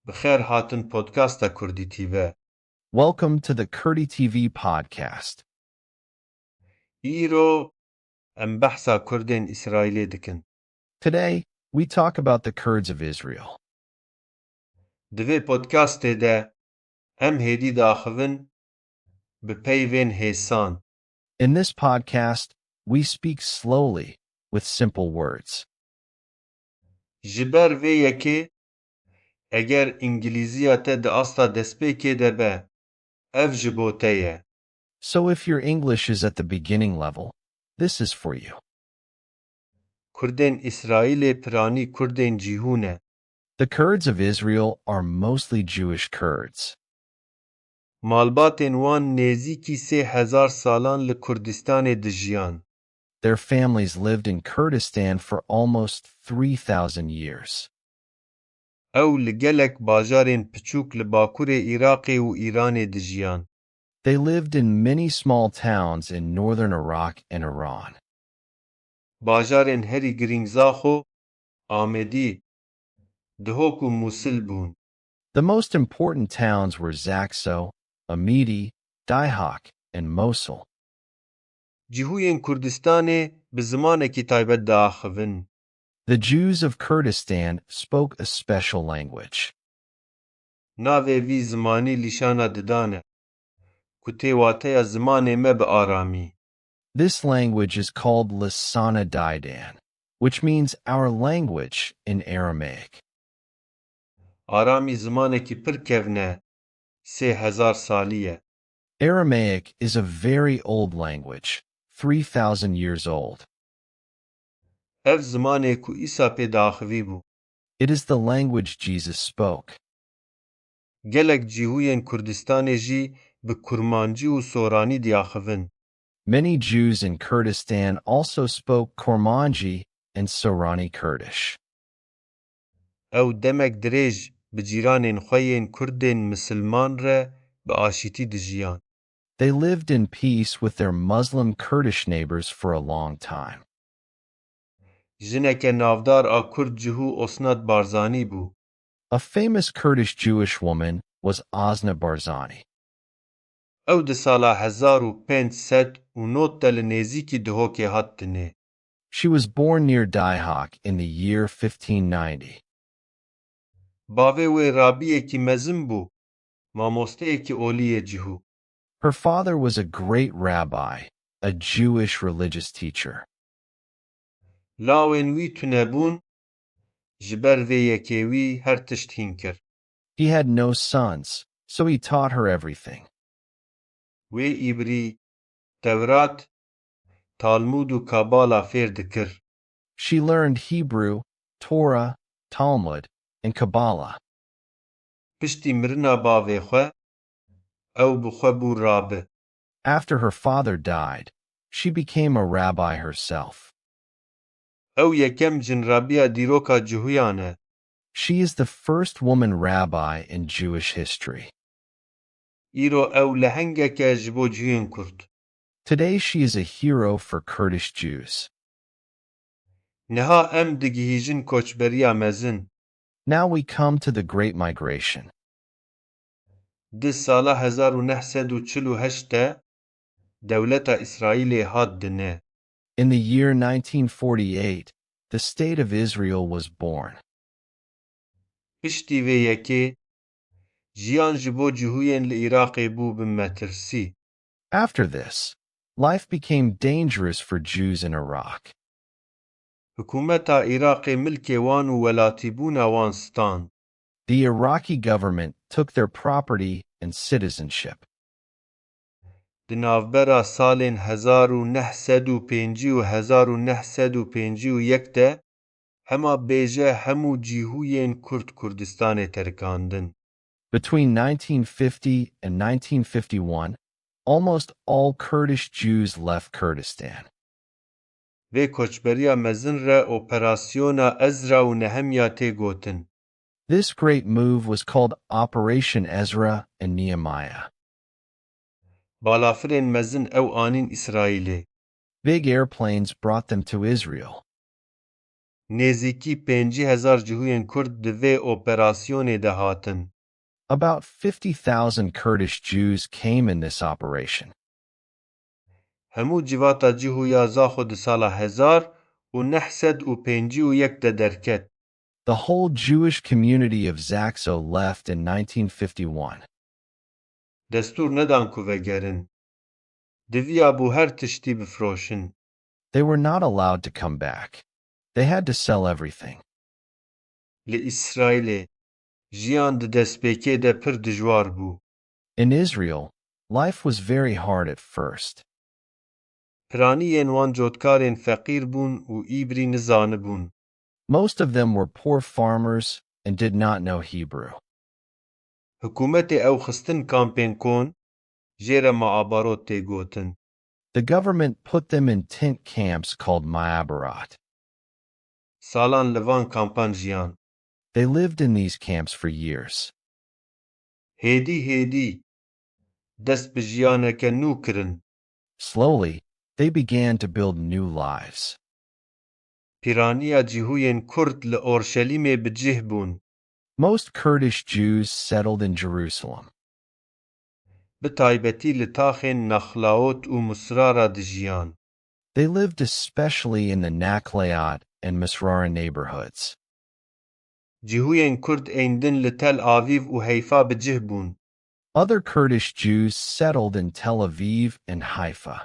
بخیر هاتن پودکاستا کردی تیوه. Welcome to the Kurdi TV podcast. ایرو ام بحثا کردین اسرائیلی دکن. Today, we talk about the Kurds of Israel. دوی پودکاست ده ام هیدی داخوین بپیوین هیسان. In this podcast, we speak slowly with simple words. جبر وی یکی اگر انگلیزی تا ده استا دسپیکی ده به اف جبوتیه. So if your English is at the beginning level, this is for you. کردین اسرائیلی پرانی کردین جیهونه. The Kurds of Israel are mostly Jewish Kurds. مالباتین وان نزیکی 3000 سالان لکردستان دجیان. Their families lived in Kurdistan for almost 3,000 years. او لگلک باجارین پچوک لباکور عراقی و ایران دجیان. They lived in many small towns in northern Iraq and Iran. باجارên herî girîngza xwe Amedî, Duhok û Musil bûn. The most important towns were Zaxo, Amidi, Dihok, and Mosul. Cihûyên Kurdistanê bi zimanekî taybet diaxivin. The Jews of Kurdistan spoke a special language. Navê vî zimanî lîşana didan e ku tê wateya zimanê me bi aramî. This language is called Lisana Daidan, which means our language in Aramaic. Aramî zimanekî pir kevne, 3000 salî ye. Aramaic is a very old language, 3,000 years old. Ev zimanê ku îsa pê diaxivî bû. It is the language Jesus spoke. Gelek cihûyên Kurdistanê jî bi kurmancî û soranî diaxivin. Many Jews in Kurdistan also spoke Kurmanji and Sorani Kurdish. Ew demek dirêj bi cîranên xwe yên Kurdên Misilman re bi aşîtî dijiyan. They lived in peace with their Muslim Kurdish neighbors for a long time. Jineke navdar a Kurd cihû Osnat Barzanî bû. A famous Kurdish Jewish woman was Asna Barzani. Ew di sala 1500 û not te li nêzîkî Duhokê hat dinê. She was born near Dihok in the year 1590. Bavê wê rabiyekî mezin bû, mamosteyekî olî yê cihû. Her father was a great rabbi, a Jewish religious teacher. Lawên wî tunebûn, ji ber vê yekê wî her tişt hîn kir. He had no sons, so he taught her everything. Wê îbrî, Tevrat, Talmud û Kabala fêr dikir. She learned Hebrew, Torah, Talmud, and Kabbalah. Piştî mirina bavê xwe, ew bi xwe bû rabi. After her father died, she became a rabbi herself. Ew yekem jinrabiya dîroka cihûyan e. She is the first woman rabbi in Jewish history. Îro ew lehengeke ji bo cihên Kurd. Today she is a hero for Kurdish Jews. Niha em digihîjin koçberiya mezin. Now we come to the Great Migration. Di sala 1948 de dewleta İsraîlê hat dinê. In the year 1948, the State of Israel was born. Piştî vê yekê, jiyan ji bo cihûyên li Iraqê bû bi metirsî. After this, life became dangerous for Jews in Iraq. Hikûmeta Iraqê milkê wan û welatîbûna wan stand. The Iraqi government took their property and citizenship. Di navbera salên 1950 û 1951 de hema bêje hemû cihûyên Kurd Kurdistanê terikandin. Between 1950 and 1951, almost all Kurdish Jews left Kurdistan. Vê koçberiya mezin re Operasyona Ezra û Nehemya tê gotin. This great move was called Operation Ezra and Nehemiah. Balafirên mezin ew anîn İsraîlê. Big airplanes brought them to Israel. نزیکی 5,000 جهوین کرد دوی اپراسیون ده هاتن. About 50,000 Kurdish Jews came in this operation. همو جواتا جهویا زاخو ده سالا 1951 ده درکت. The whole Jewish community of Zaxo left in 1951. دستور ندان کو وگرن. دویا بو هر تشتی بفروشن. They were not allowed to come back. They had to sell everything. لإسرائیل جیان ده دستپیکه ده پر دجوار بو. In Israel, life was very hard at first. پرانیین وان جوتکارین فقیر بون و ایبری نزانه بون. Most of them were poor farmers and did not know Hebrew. حکومت او خستن کامپین کن جیر معابارات تی گوتن. The government put them in tent camps called Ma'abarat. سالان لوان کامپان جیان. They lived in these camps for years. هیدی دست به جیانک نو کرن. Slowly, they began to build new lives. پیرانیا جیهوین کرد لأورشلیم بجه بون. Most Kurdish Jews settled in Jerusalem. بتایبتی لتاخین نخلاوت و مسرارا دجیان. They lived especially in the Naklayot and Misrara neighborhoods. جیهوین کرد ایندن لتل آویو و حیفا بجه بون. Other Kurdish Jews settled in Tel Aviv and Haifa.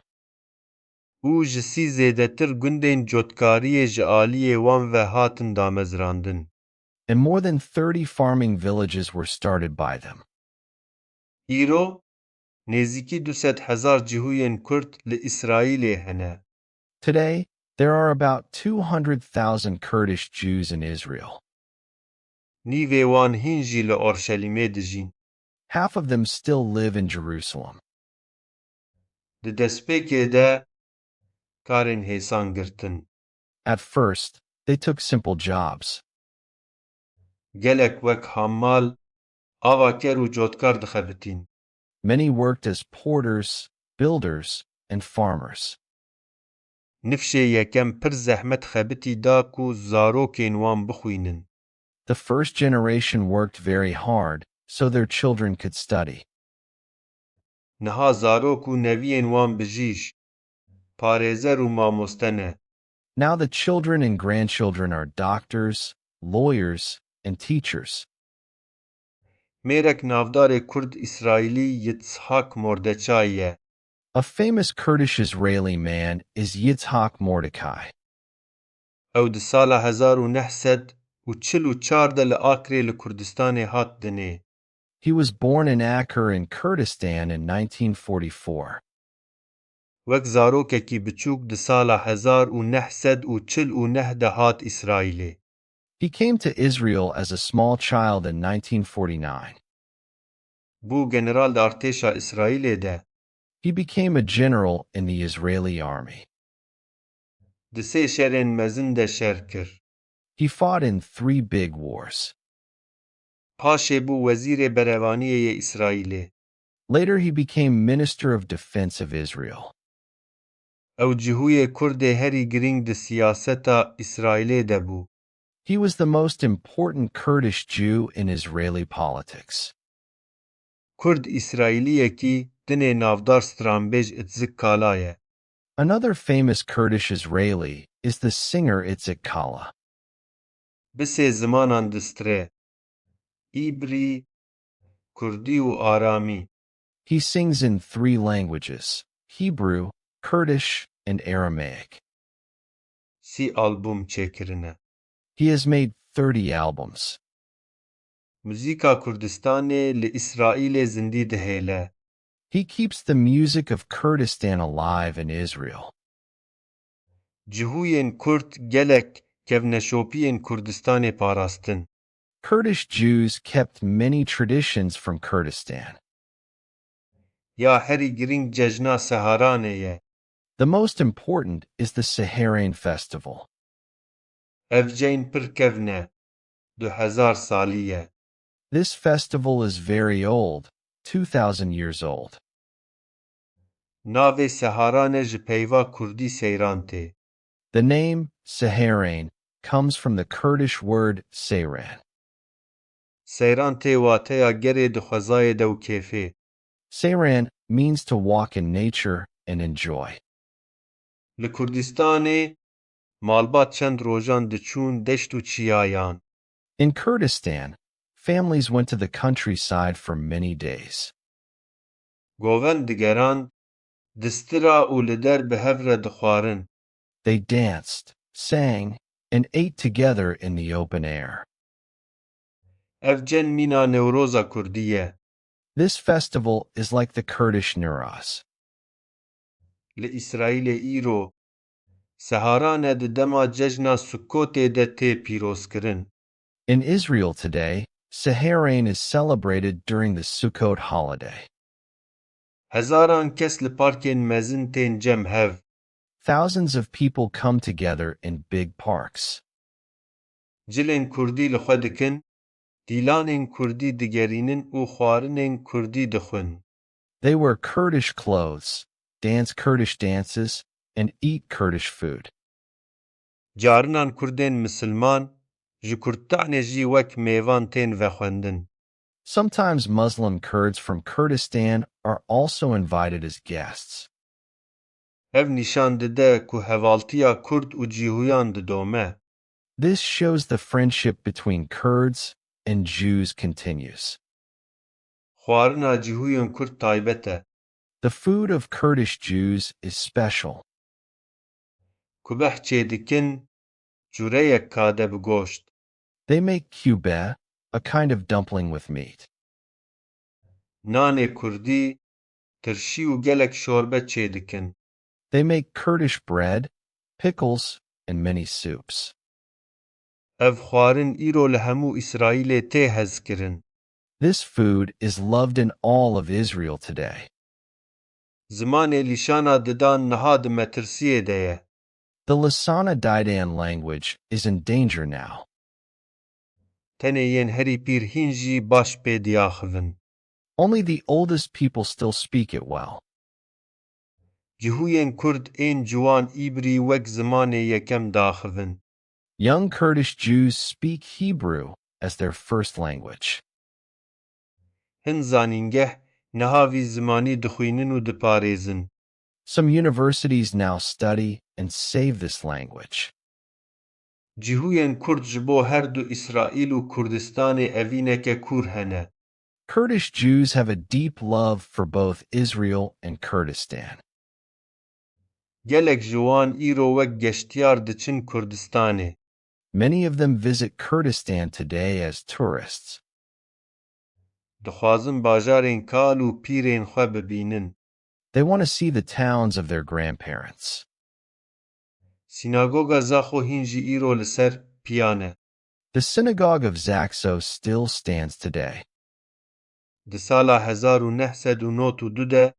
او جسی زیدتر گندین جوتکاری جعالی وان و هاتن دامزراندن. And more than 30 farming villages were started by them. ایرو نزیکی 200,000 جیهوین کرد لإسرائیل هنه. Today, there are about 200,000 Kurdish Jews in Israel. نیوی وان هینجی لأورشلیمه دجین. Half of them still live in Jerusalem. ده دسپیکه ده کارین حیسان گرتن. At first, they took simple jobs. گلک وک حمال آوا کر و جوتکار دخبتین. Many worked as porters, builders, and farmers. نفشه یکم پر زحمت خبتی داکو زاروکین وان بخوینن. The first generation worked very hard so their children could study. نها زاروکو نوین وان بجیش. پارێزەر و مامۆستەنە. Now the children and grandchildren are doctors, lawyers, and teachers. مێرەک ناودارێ کورد ئیسرائیلی یتسحاق مۆردەچاییە. A famous Kurdish Israeli man is Yitzhak Mordecai. ئەو di sala 1944 de li Akrê li Kurdistanê hat dinê. He was born in Aker in Kurdistan in 1944. Wek zarokekî biçûk di sala 1949 de hat İsraîlê. He came to Israel as a small child in 1949. Bû general di artêşa İsraîlê de. He became a general in the Israeli army. Di sê şerên mezin de şer kir. He fought in 3 big wars. Paşê bû wezîrê berevaniyê yê İsraîlê. Later, he became Minister of Defense of Israel. Ew cihûyê Kurdê herî giring di siyaseta İsraîlê de bû. He was the most important Kurdish Jew in Israeli politics. Kurd İsraîliyekî dinê navdar stranbêj Itzik Kala ye. Another famous Kurdish Israeli is the singer Itzik Kala. Bi sê zimanan distirê. İbrî, Kurdî û Aramî. He sings in 3 languages: Hebrew, Kurdish, and Aramaic. 30 albûm çêkirine. He has made 30 albums. Muzîka Kurdistanê li İsraîlê zindî dihêle. He keeps the music of Kurdistan alive in Israel. Cihûyên Kurd gelek kevneşopiyên Kurdistanê parastin. Kurdish Jews kept many traditions from Kurdistan. Ya herî giring cejna Seharanê ye. The most important is the Saharain festival. Ev cejn pir kevne. 2000 salî ye. This festival is very old, 2,000 years old. Navê Seharanê ji peyva Kurdî seyran tê. The name Saharain comes from the Kurdish word seyran. سەیران تێ واتەیە گەرێ دخوەزایە دە و کێفێ. Seyran means to walk in nature and enjoy. لە کوردستانê مالبات چەند ڕۆژان دەچوون دەشت و چیایان. In Kurdistan, families went to the countryside for many days. گۆڤەن دگەراند دسترا و لە دەر بە هەڤرە دخوارن. They danced, sang, and ate together in the open air. ئەڤ جەن مینا نێورۆزا کوردیە. This festival is like the Kurdish Nowruz. لە ئیسرائیلê ئیرۆ سەهارانە di dema cejna Sukkotê de tê pîrozkirin. In Israel today, Saharain is celebrated during the Sukkot holiday. Hezaran kes li parkên mezin tên cem hev. Thousands of people come together in big parks. Cilên Kurdî li xwe dikin, dîlanên Kurdî digerînin û xwarinên Kurdî dixwin. They wear Kurdish clothes, dance Kurdish dances, and eat Kurdish food. Carinan Kurdên Misilman ji Kurdstanê jî wek mêvan tên vexwendin. Sometimes Muslim Kurds from Kurdistan are also invited as guests. Ev nîşan dide ku hevaltiya Kurd û cîhûyan didome. This shows the friendship between Kurds and Jews continues. Xwarina cîhûyên Kurd taybet e. The food of Kurdish Jews is special. Ku beh çê dikin, cureyek kade bi goşt. They make kubeh, a kind of dumpling with meat. Nanê Kurdî, tirşî û gelek şorbe çê dikin. They make Kurdish bread, pickles, and many soups. Ev xwarin îro li hemû İsraîlê tê hezkirin. This food is loved in all of Israel today. Zimanê lîşana didan niha di metirsiyê de ye. The Lasana Didan language is in danger now. Tenê yên herî pîr hîn jî baş pê diaxivin. Only the oldest people still speak it well. Cihûyên Kurd ên ciwan îbrî wek zimanê yekem daxivin. Young Kurdish Jews speak Hebrew as their first language. Hin zanîngeh niha vî zimanî dixwînin û diparêzin. Some universities now study and save this language. Cihûyên Kurd ji bo her du İsraîl û Kurdistanê evîneke kûr hene. Kurdish Jews have a deep love for both Israel and Kurdistan. Gelek ji wan îro wek geştyar diçin Kurdistanê. Many of them visit Kurdistan today as tourists. Dixwazin bajarên kal û pîrên xwe bibînin. They want to see the towns of their grandparents. Sînagoga Zaxo hîn jî îro li ser piyan e. The synagogue of Zaxo still stands today. Di sala 1992 de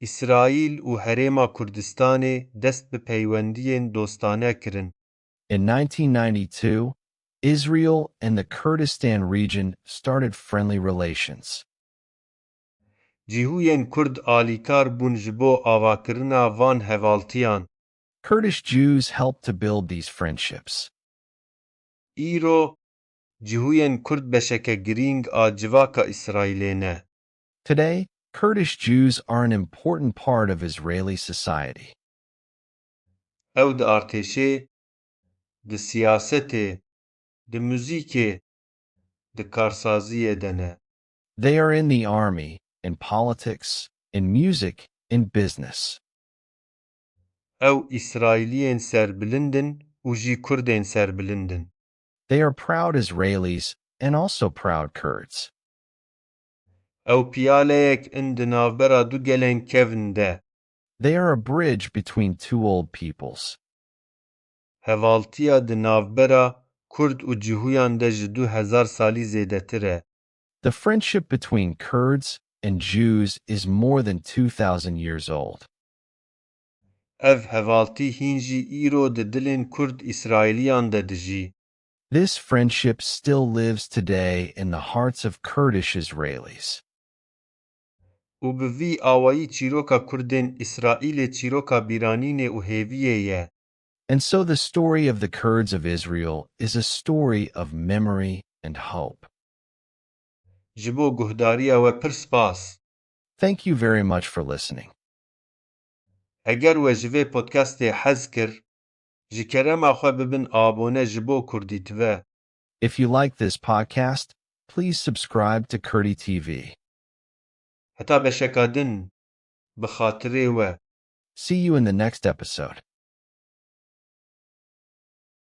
İsraîl û Herêma Kurdistanê dest bi peywendiyên dostane kirin. In 1992, Israel and the Kurdistan region started friendly relations. Cihûyên Kurd alîkar bûn ji bo avakirina van hevaltiyan. Kurdish Jews helped to build these friendships. Îro cihûyên Kurd beşeke girîng a civaka İsraîlê ne. Today, Kurdish Jews are an important part of Israeli society. Ew di artêşê, di siyasetê, di muzîkê, di karsaziyê de ne. They are in the army, in politics, in music, in business. Ew İsraîliyên serbilindin û jî Kurdên serbilindin. They are proud Israelis and also proud Kurds. Ew piyaleyek in di navbera du gelên kevin de. They are a bridge between two old peoples. Hevaltiya di navbera Kurd û cihûyan de ji 2000 salî zêdetir e. The friendship between Kurds and Jews is more than 2,000 years old. Ev hevaltî hîn jî îro di dilên Kurd İsraîliyan de dijî. This friendship still lives today in the hearts of Kurdish Israelis. û bi vî awayî çîroka Kurdên İsraîlê çîroka bîranînê û hêviyê ye. And so the story of the Kurds of Israel is a story of memory and hope. ji bo guhdariya we pir spas. Thank you very much for listening. Eger we ji vê podcastê hez kir, ji kerema xwe bibin abone ji bo Kurdî TV. If you like this podcast, please subscribe to Kurdi TV. Heta beşeka din, bi xatirê we. See you in the next episode.